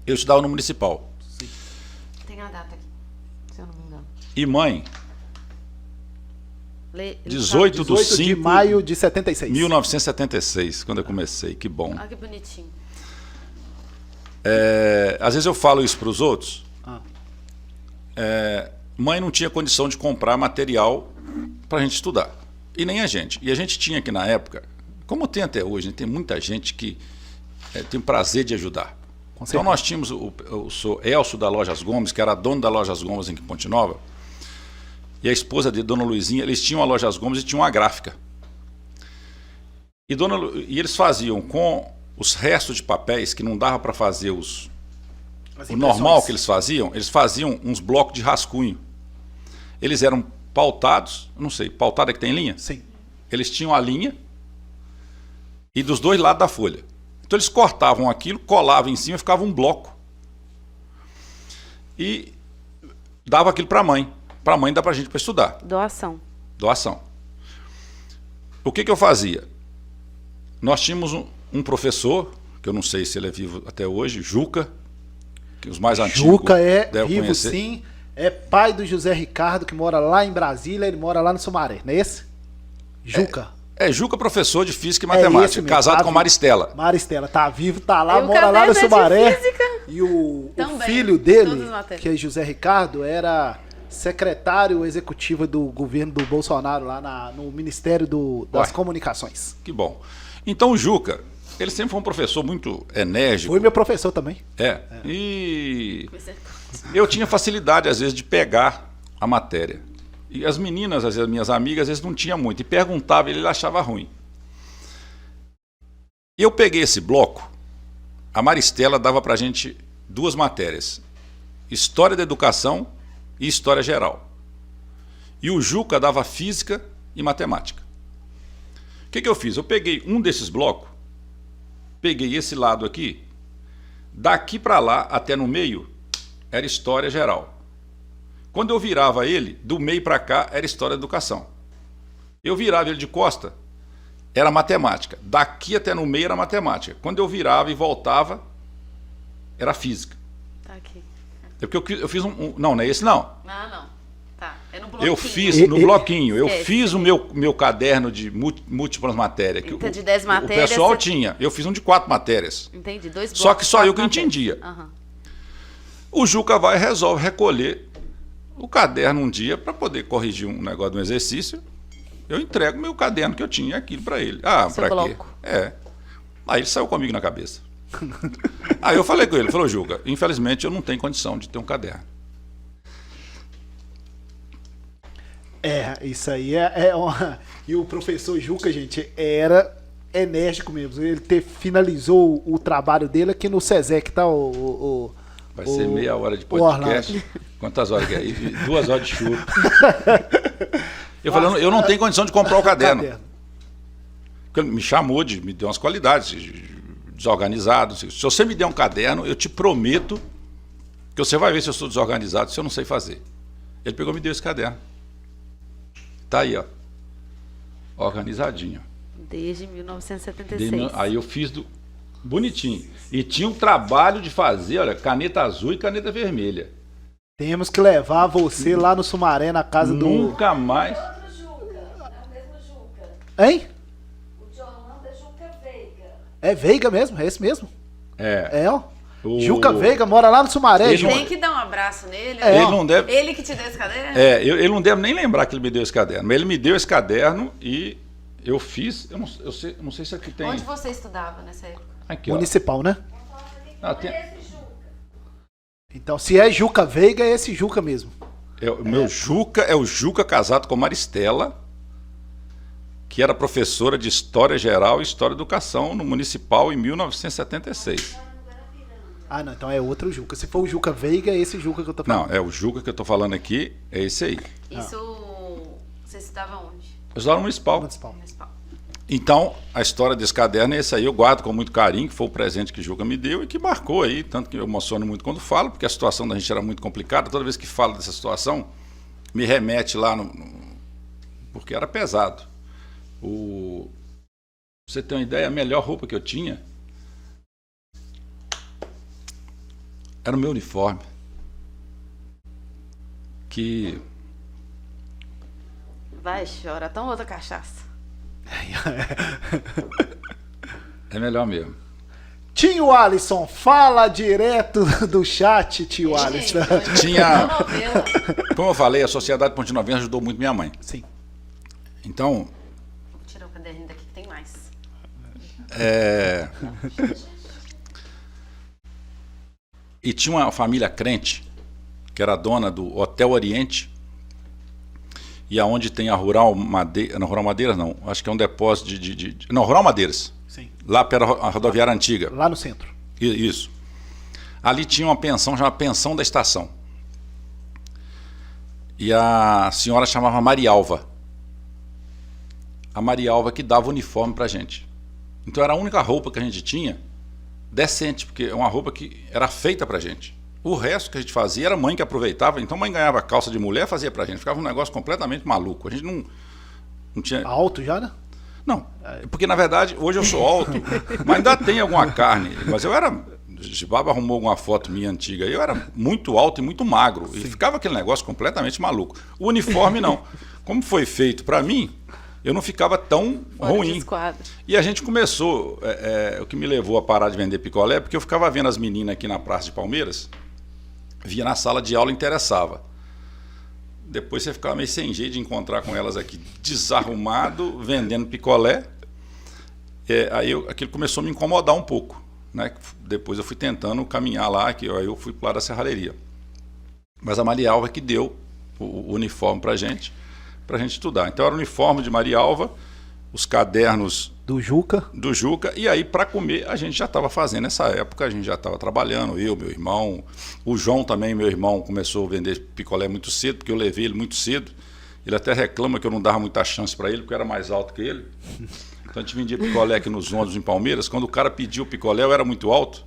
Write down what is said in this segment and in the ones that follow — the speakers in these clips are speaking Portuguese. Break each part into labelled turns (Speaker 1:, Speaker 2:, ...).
Speaker 1: Eu estudava no municipal.
Speaker 2: Sim.
Speaker 3: Tem a data aqui, se eu não me engano.
Speaker 1: E mãe, 18 de
Speaker 2: 18 de maio de 76.
Speaker 1: 1976, quando eu comecei. Que bom.
Speaker 3: Olha que bonitinho.
Speaker 1: Às vezes eu falo isso para os outros.
Speaker 2: Ah.
Speaker 1: Mãe não tinha condição de comprar material para a gente estudar. E nem a gente. E a gente tinha aqui na época, como tem até hoje, tem muita gente que tem prazer de ajudar. Então nós tínhamos o Elcio da Lojas Gomes, que era dono da Lojas Gomes em Ponte Nova, e a esposa de Dona Luizinha, eles tinham a Lojas Gomes e tinham uma gráfica. E eles faziam com os restos de papéis, que não dava para fazer o normal que eles faziam uns blocos de rascunho. Eles eram pautados, não sei, pautada que tem linha?
Speaker 2: Sim.
Speaker 1: Eles tinham a linha e dos dois lados da folha. Então eles cortavam aquilo, colavam em cima e ficava um bloco. E dava aquilo para a mãe. Para a mãe dá para a gente para estudar.
Speaker 3: Doação.
Speaker 1: Doação. O que eu fazia? Nós tínhamos um professor, que eu não sei se ele é vivo até hoje, Juca, que os mais antigos
Speaker 2: Juca é
Speaker 1: devem
Speaker 2: vivo,
Speaker 1: conhecer.
Speaker 2: sim. É pai do José Ricardo, que mora lá em Brasília, ele mora lá no Sumaré, não é esse? Juca.
Speaker 1: Juca, professor de Física e Matemática,
Speaker 2: mesmo,
Speaker 1: casado com Maristela.
Speaker 2: Maristela, tá vivo, tá lá,
Speaker 3: E o
Speaker 2: mora lá no
Speaker 3: caderno é de
Speaker 2: Sumaré.
Speaker 3: física.
Speaker 2: E o
Speaker 3: Também,
Speaker 2: filho
Speaker 3: todas
Speaker 2: dele,
Speaker 3: as matérias.
Speaker 2: que é José Ricardo, era secretário executivo do governo do Bolsonaro lá no Ministério das Comunicações.
Speaker 1: Que bom. Então o Juca, ele sempre foi um professor muito enérgico.
Speaker 2: Foi meu professor também.
Speaker 1: E eu tinha facilidade, às vezes, de pegar a matéria. E as meninas, às vezes, minhas amigas, às vezes não tinha muito. E perguntava, ele achava ruim. E eu peguei esse bloco, a Maristela dava pra gente 2 matérias. História da Educação e História Geral. E o Juca dava Física e Matemática. O que eu fiz? Eu peguei um desses blocos, peguei esse lado aqui, daqui para lá até no meio era História Geral. Quando eu virava ele, do meio para cá era História da Educação. Eu virava ele de costa, era Matemática. Daqui até no meio era Matemática. Quando eu virava e voltava, era Física.
Speaker 3: Tá aqui.
Speaker 1: É porque eu fiz não é esse não.
Speaker 3: Não. Tá. É no bloquinho.
Speaker 1: Eu fiz no bloquinho, eu fiz o meu caderno de múltiplas matérias.
Speaker 3: Então, de 10 matérias.
Speaker 1: O pessoal tinha. Eu fiz um de 4 matérias.
Speaker 3: Entendi, 2 blocos.
Speaker 1: Só que só eu que
Speaker 3: matérias.
Speaker 1: entendia.
Speaker 3: Uhum.
Speaker 1: O Juca vai e resolve recolher o caderno um dia para poder corrigir um negócio de um exercício. Eu entrego meu caderno que eu tinha aquilo para ele. Ah, para quê?
Speaker 3: Bloco.
Speaker 1: Aí ele saiu comigo na cabeça. Aí eu falei com ele, falou, Juca, infelizmente eu não tenho condição de ter um caderno.
Speaker 2: Isso aí E o professor Juca, gente, era enérgico mesmo. Ele finalizou o trabalho dele aqui no SESEC, tá?
Speaker 1: Vai ser meia hora de podcast. Quantas horas que é? 2 horas de chuva. Eu falei, eu não tenho condição de comprar o caderno. Porque ele me chamou, me deu umas qualidades, desorganizado. Se você me der um caderno, eu te prometo que você vai ver se eu sou desorganizado, se eu não sei fazer. Ele pegou e me deu esse caderno. Tá aí, ó. Organizadinho.
Speaker 3: Desde 1976.
Speaker 1: Aí eu fiz bonitinho. E tinha um trabalho de fazer, olha, caneta azul e caneta vermelha.
Speaker 2: Temos que levar você lá no Sumaré, na casa
Speaker 1: Nunca mais.
Speaker 4: Outro Juca, é o mesmo Juca.
Speaker 2: Hein?
Speaker 4: O de Orlando é Juca Veiga.
Speaker 2: É Veiga mesmo? É esse mesmo?
Speaker 1: É.
Speaker 2: Juca Veiga mora lá no Sumaré,
Speaker 1: Ele
Speaker 2: Juca.
Speaker 3: Tem que dar um abraço nele.
Speaker 2: É.
Speaker 1: Ele não deve.
Speaker 3: Ele que te deu esse caderno?
Speaker 1: Ele não deve nem lembrar que ele me deu esse caderno. Mas ele me deu esse caderno e eu fiz. Eu não sei se aqui tem.
Speaker 3: Onde você estudava nessa época?
Speaker 1: Aqui, ó.
Speaker 2: Municipal, né?
Speaker 1: Tem...
Speaker 4: Esse Juca.
Speaker 2: Então, se é Juca Veiga, é esse Juca mesmo.
Speaker 1: O meu Juca é o Juca casado com Maristela, que era professora de História Geral e História da Educação no Municipal em 1976.
Speaker 2: Ah, não, então é outro Juca. Se for o Juca Veiga, é esse Juca que eu tô falando.
Speaker 1: Não, o Juca que eu tô falando aqui, é esse aí.
Speaker 3: Isso. Você estudava onde?
Speaker 1: Eu estudava no Municipal.
Speaker 2: Municipal.
Speaker 1: Então, a história desse caderno é esse aí, eu guardo com muito carinho, que foi o presente que Juca me deu e que marcou aí, tanto que eu emociono muito quando falo, porque a situação da gente era muito complicada, toda vez que falo dessa situação, me remete lá porque era pesado. Pra você ter uma ideia, a melhor roupa que eu tinha Era o meu uniforme. Que
Speaker 3: Vai, chora. Toma outra cachaça.
Speaker 1: é melhor mesmo.
Speaker 2: Tio Alisson, fala direto do chat, tio Alisson.
Speaker 1: Tinha-
Speaker 3: Novela.
Speaker 1: Como eu falei, a Sociedade Ponte Novense ajudou muito minha mãe.
Speaker 2: Sim.
Speaker 1: Então,
Speaker 3: Vou tirar o caderninho daqui que tem mais.
Speaker 1: e tinha uma família crente, que era dona do Hotel Oriente, e aonde tem a Rural Madeira, não, Rural Madeiras não, acho que é um depósito não, Rural Madeiras,
Speaker 2: Sim.
Speaker 1: lá perto da rodoviária antiga.
Speaker 2: Lá no centro.
Speaker 1: Isso. Ali tinha uma pensão, chamada Pensão da Estação. E a senhora chamava Marialva. A Marialva que dava uniforme pra gente. Então era a única roupa que a gente tinha decente, porque é uma roupa que era feita pra gente. O resto que a gente fazia era mãe que aproveitava. Então mãe ganhava calça de mulher, fazia pra gente. Ficava um negócio completamente maluco. A gente não tinha...
Speaker 2: Alto já, né?
Speaker 1: Não, porque na verdade hoje eu sou alto, mas ainda tem alguma carne. Mas eu era. Gibaba arrumou alguma foto minha antiga. Eu era muito alto e muito magro. E ficava aquele negócio completamente maluco. O uniforme não. Como foi feito para mim, eu não ficava tão
Speaker 3: Fora de
Speaker 1: ruim.
Speaker 3: esquadro.
Speaker 1: E a gente começou. O que me levou a parar de vender picolé, porque eu ficava vendo as meninas aqui na Praça de Palmeiras, via na sala de aula e interessava. Depois você ficava meio sem jeito de encontrar com elas aqui, desarrumado, vendendo picolé. Aí aquilo começou a me incomodar um pouco, né? Depois eu fui tentando caminhar lá, aí eu fui para lá da serralheria. Mas a Marialva que deu o uniforme para gente estudar. Então era o uniforme de Marialva, os cadernos
Speaker 2: Do Juca.
Speaker 1: do Juca, e aí para comer a gente já estava fazendo nessa época, a gente já estava trabalhando, eu, meu irmão, o João também, meu irmão, começou a vender picolé muito cedo, porque eu levei ele muito cedo. Ele até reclama que eu não dava muita chance para ele, porque eu era mais alto que ele. Então a gente vendia picolé aqui nos ônibus em Palmeiras. Quando o cara pediu o picolé, eu era muito alto.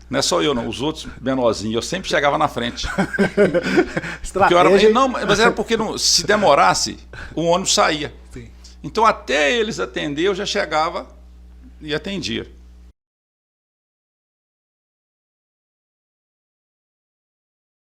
Speaker 1: Não é só eu, não, os outros menorzinhos, eu sempre chegava na frente. Porque eu
Speaker 2: Estratégia.
Speaker 1: não, mas era porque se demorasse, o ônibus saía.
Speaker 2: Sim.
Speaker 1: Então até eles atender, eu já chegava e atendia.